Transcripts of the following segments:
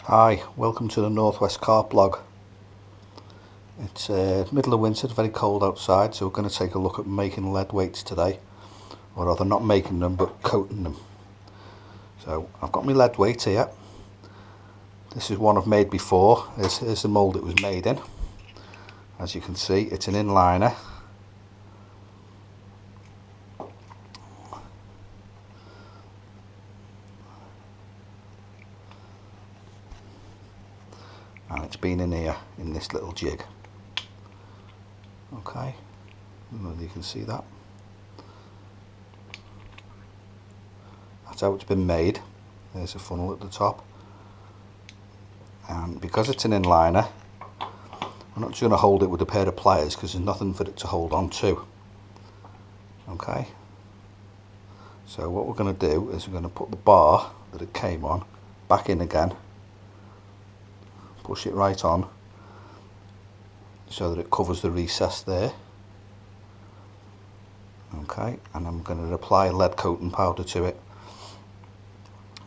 Hi, welcome to the Northwest Carp blog. It's middle of winter, very cold outside, so we're going to take a look at making lead weights today. Or rather, not making them, but coating them. So I've got my lead weight here. This is one I've made before. Here's the mould it was made in. As you can see, it's an inliner. And it's been in here in this little jig. Okay, I don't know if you can see that. That's how it's been made. There's a funnel at the top, and because it's an inliner, I'm not just going to hold it with a pair of pliers because there's nothing for it to hold on to. Okay, so what we're going to do is we're going to put the bar that it came on back in again, push it right on so that it covers the recess there. Okay, and I'm going to apply lead coating powder to it.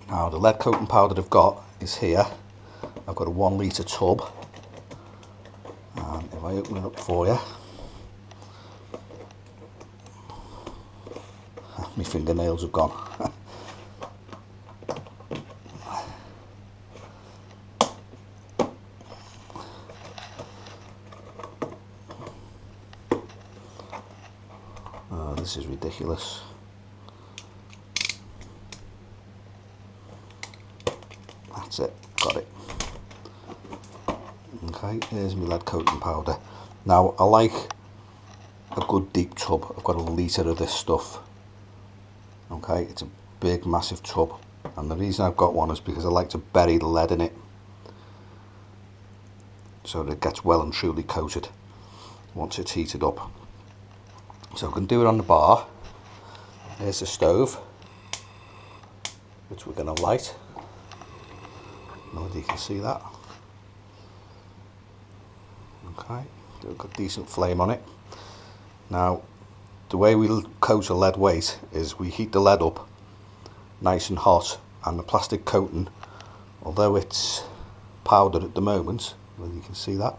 Now the lead coating powder I've got is here. I've got a 1 litre tub, and if I open it up for you, my fingernails have gone. Oh, this is ridiculous. That's it, got it. Okay, here's my lead coating powder. Now I like a good deep tub. I've got a litre of this stuff. Okay, it's a big massive tub, and the reason I've got one is because I like to bury the lead in it so that it gets well and truly coated once it's heated up. So we can do it on the bar. There's the stove, which we're going to light. I don't know if you can see that. Okay, got a decent flame on it. Now, the way we coat a lead weight is we heat the lead up nice and hot, and the plastic coating, although it's powdered at the moment, well, you can see that,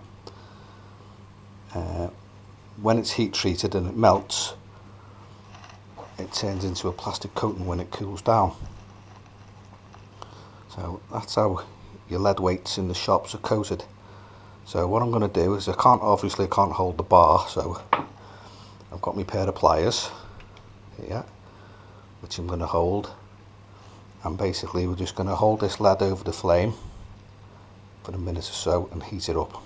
when it's heat treated and it melts, it turns into a plastic coating when it cools down. So that's how your lead weights in the shops are coated. So what I'm going to do is I can't hold the bar, so I've got my pair of pliers here, which I'm going to hold, and basically we're just going to hold this lead over the flame for a minute or so and heat it up.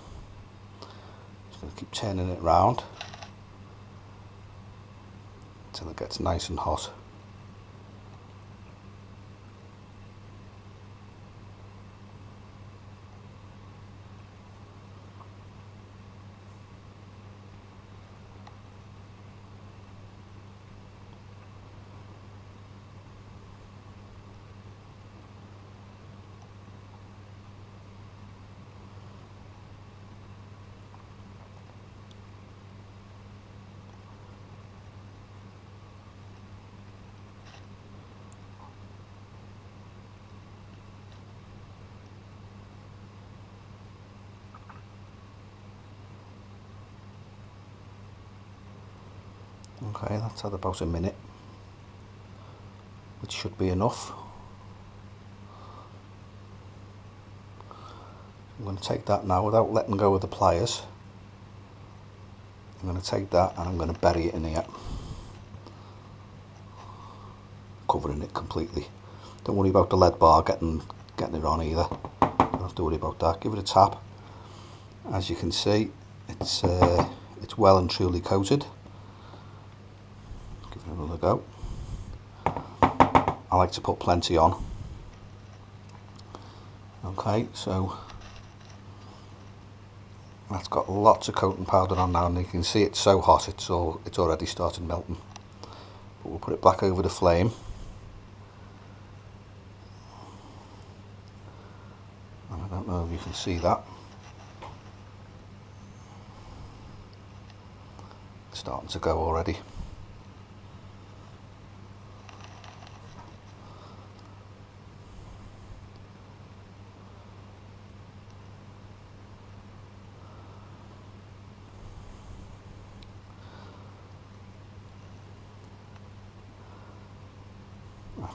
Just going to keep turning it round until it gets nice and hot. Okay, that's had about a minute, which should be enough. I'm going to take that now without letting go of the pliers. I'm going to take that and I'm going to bury it in here, covering it completely. Don't worry about the lead bar getting it on either. Don't have to worry about that. Give it a tap. As you can see, it's well and truly coated. Give it another go. I like to put plenty on. Okay, so that's got lots of coating powder on now, and you can see it's so hot it's already started melting. But we'll put it back over the flame. And I don't know if you can see that. It's starting to go already.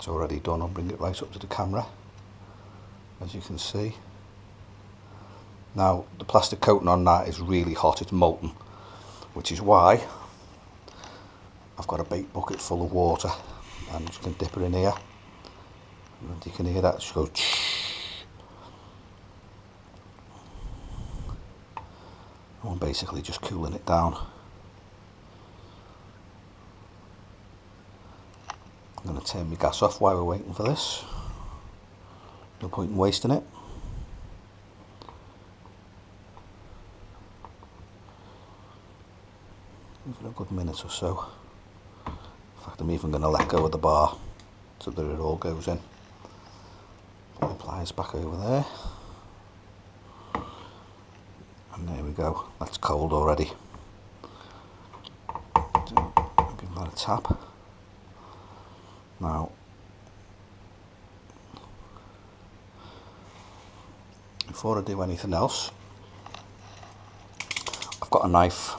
That's already done. I'll bring it right up to the camera, as you can see. Now the plastic coating on that is really hot, it's molten, which is why I've got a bait bucket full of water. I'm just going to dip it in here, and you can hear that just go I'm basically just cooling it down. I'm going to turn my gas off while we're waiting for this. No point in wasting it. Give it a good minute or so. In fact, I'm even going to let go of the bar so that it all goes in. Put the pliers back over there. And there we go. That's cold already. So, give that a tap. Now, before I do anything else, I've got a knife.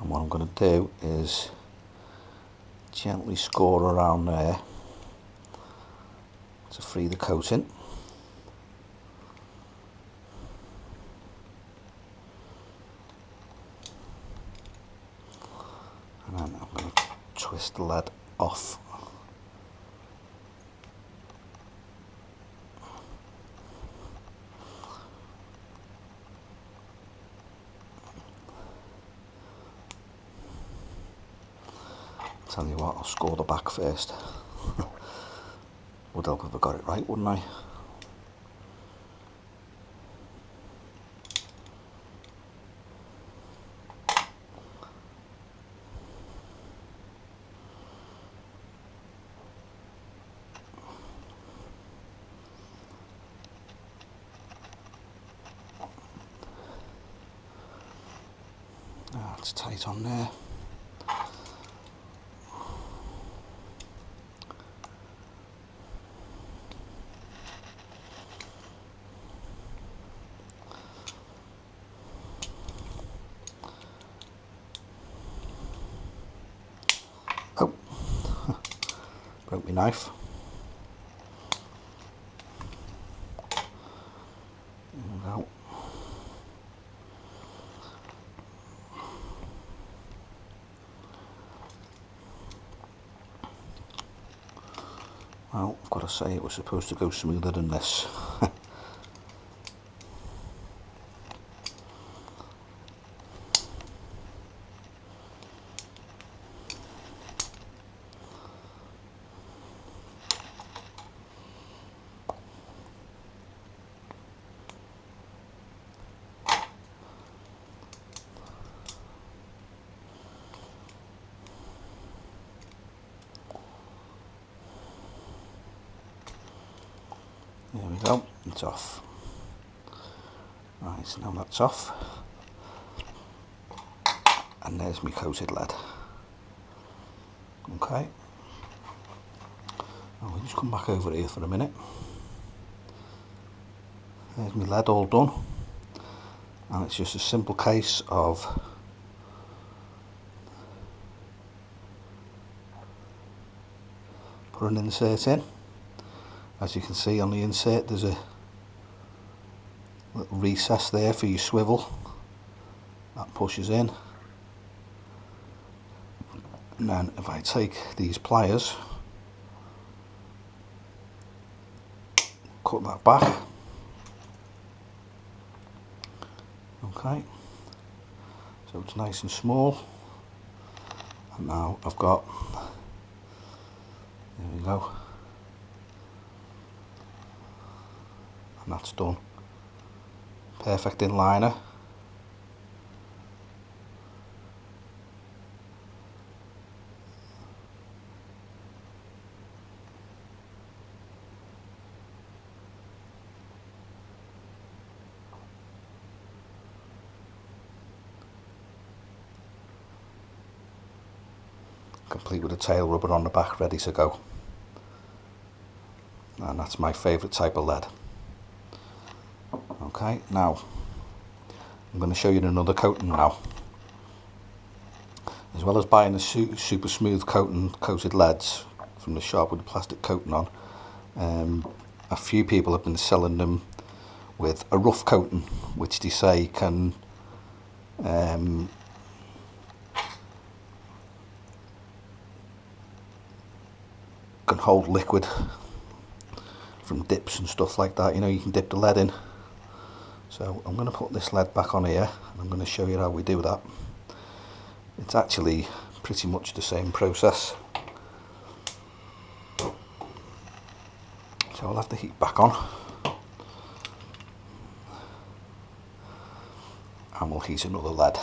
And what I'm going to do is gently score around there to free the coating. And then I'm going to twist the lead off. Tell you what, I'll score the back first. Would help if I got it right, wouldn't I? It's tight on there. Oh, broke my knife. There we go. Well, I've got to say it was supposed to go smoother than this. There we go, it's off. Right, so now that's off. And there's my coated lead. Okay. Now we'll just come back over here for a minute. There's my lead all done. And it's just a simple case of putting an insert in. As you can see on the insert, there's a little recess there for your swivel. That pushes in. And then if I take these pliers, cut that back. Okay. So it's nice and small. And now I've got, there we go. And that's done. Perfect inliner. Complete with a tail rubber on the back, ready to go. And that's my favourite type of lead. Okay, now I'm going to show you another coating now. As well as buying the super smooth coated leads from the shop with the plastic coating on. A few people have been selling them with a rough coating, which they say can hold liquid from dips and stuff like that. You know, you can dip the lead in. So I'm going to put this lead back on here and I'm going to show you how we do that. It's actually pretty much the same process. So I'll have the heat back on and we'll heat another lead.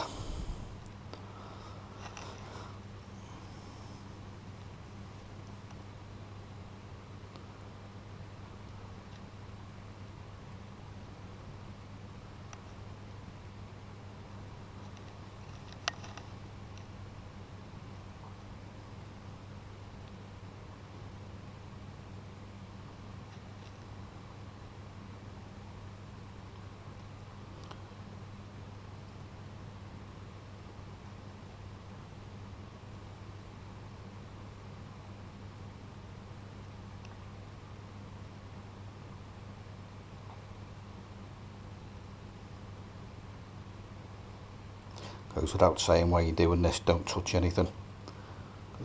Goes without saying, while you're doing this, don't touch anything.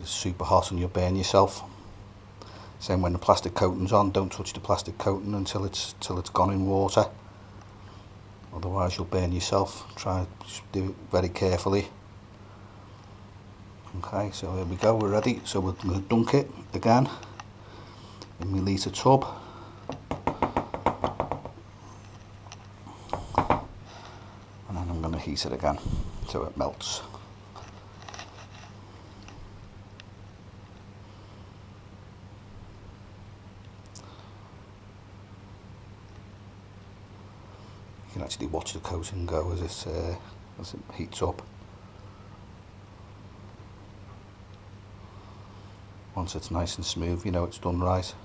It's super hot and you'll burn yourself. Same when the plastic coating's on, don't touch the plastic coating until it's gone in water. Otherwise you'll burn yourself. Try to do it very carefully. Okay, so here we go, we're ready. So we're going to dunk it again in my litre tub. And then I'm going to heat it again so it melts. You can actually watch the coating go as it heats up. Once it's nice and smooth, you know it's done right.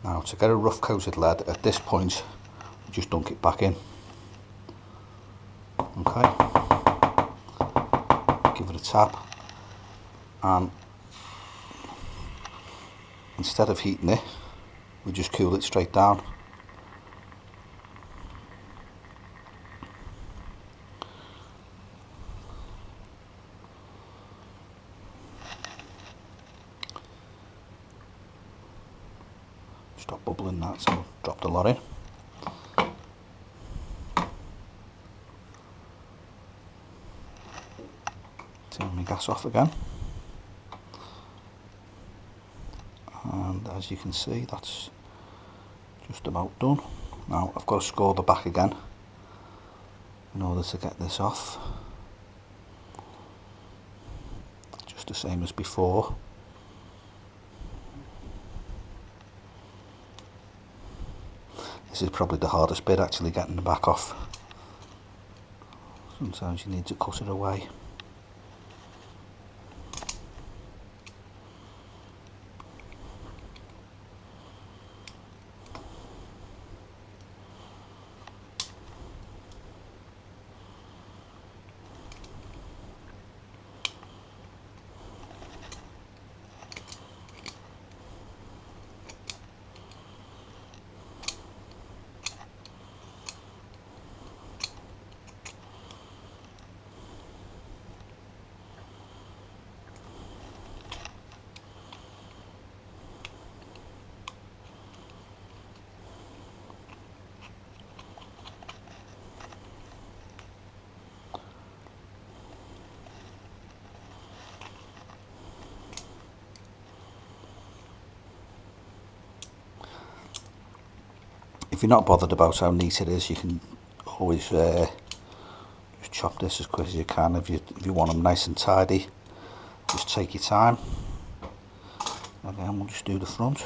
Now to get a rough coated lead, at this point, just dunk it back in. Okay. Give it a tap. And instead of heating it, we just cool it straight down. Stop bubbling that, so drop the lot in. Turn my gas off again. And as you can see, that's just about done. Now I've got to score the back again in order to get this off. Just the same as before. This is probably the hardest bit, actually getting the back off. Sometimes you need to cut it away. If you're not bothered about how neat it is, you can always just chop this as quick as you can. If you want them nice and tidy, just take your time. Again, we'll just do the front.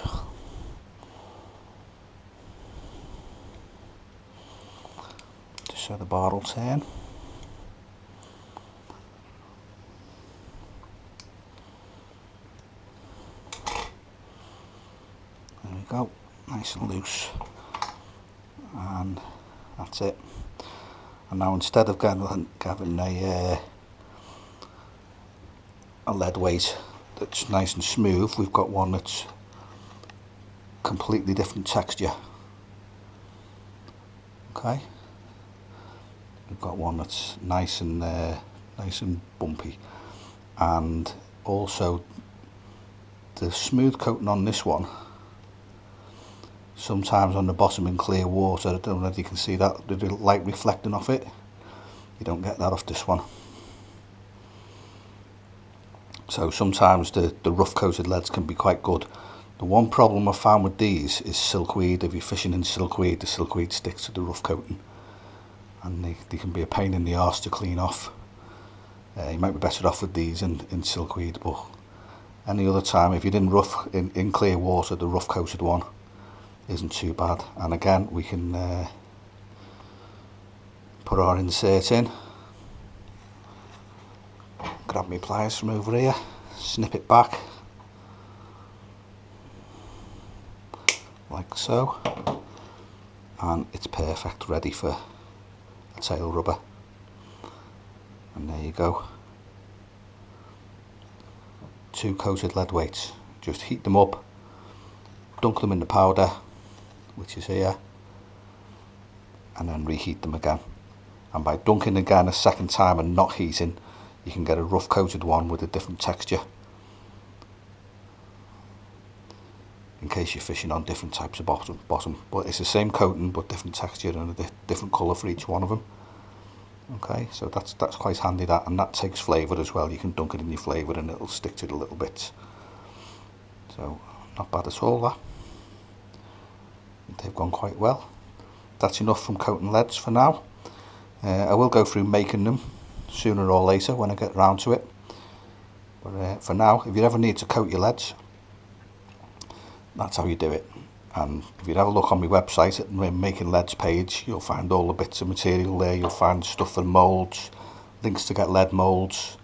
Just so the bar will turn. There we go, nice and loose. And That's it. And now instead of having a lead weight that's nice and smooth, we've got one that's completely different texture. Okay, we've got one that's nice and bumpy, and also the smooth coating on this one, sometimes on the bottom in clear water, I don't know if you can see that, the light reflecting off it, you don't get that off this one. So sometimes the rough coated leads can be quite good. The one problem I found with these is silkweed. If you're fishing in silkweed, the silkweed sticks to the rough coating, and they can be a pain in the arse to clean off. You might be better off with these in silkweed, but any other time, if you're in clear water, the rough coated one isn't too bad. And again, we can put our insert in, grab my pliers from over here, snip it back like so, and it's perfect, ready for a tail rubber. And there you go, 2 coated lead weights. Just heat them up, dunk them in the powder, which is here, and then reheat them again. And by dunking again a second time and not heating, you can get a rough coated one with a different texture, in case you're fishing on different types of bottom. But it's the same coating but different texture and a different colour for each one of them. Okay, so that's quite handy, that, and that takes flavour as well. You can dunk it in your flavour and it'll stick to it a little bit. So not bad at all, that. They've gone quite well. That's enough from coating leads for now. I will go through making them sooner or later when I get round to it. But for now, if you ever need to coat your leads, that's how you do it. And if you have a look on my website at my Making Leads page, you'll find all the bits of material there. You'll find stuff for moulds, links to get lead moulds,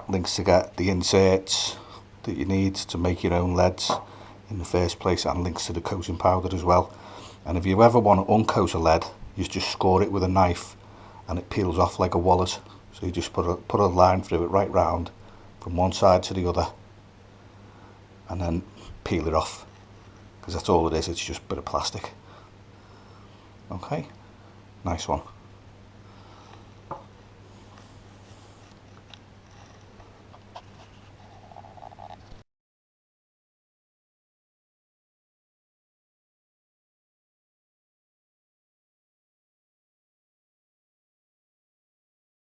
links to get the inserts that you need to make your own leads in the first place, and links to the coating powder as well. And if you ever want to uncoat a lead, you just score it with a knife and it peels off like a wallet. So you just put a line through it right round from one side to the other, and then peel it off, because that's all it is. It's just a bit of plastic. Okay, nice one.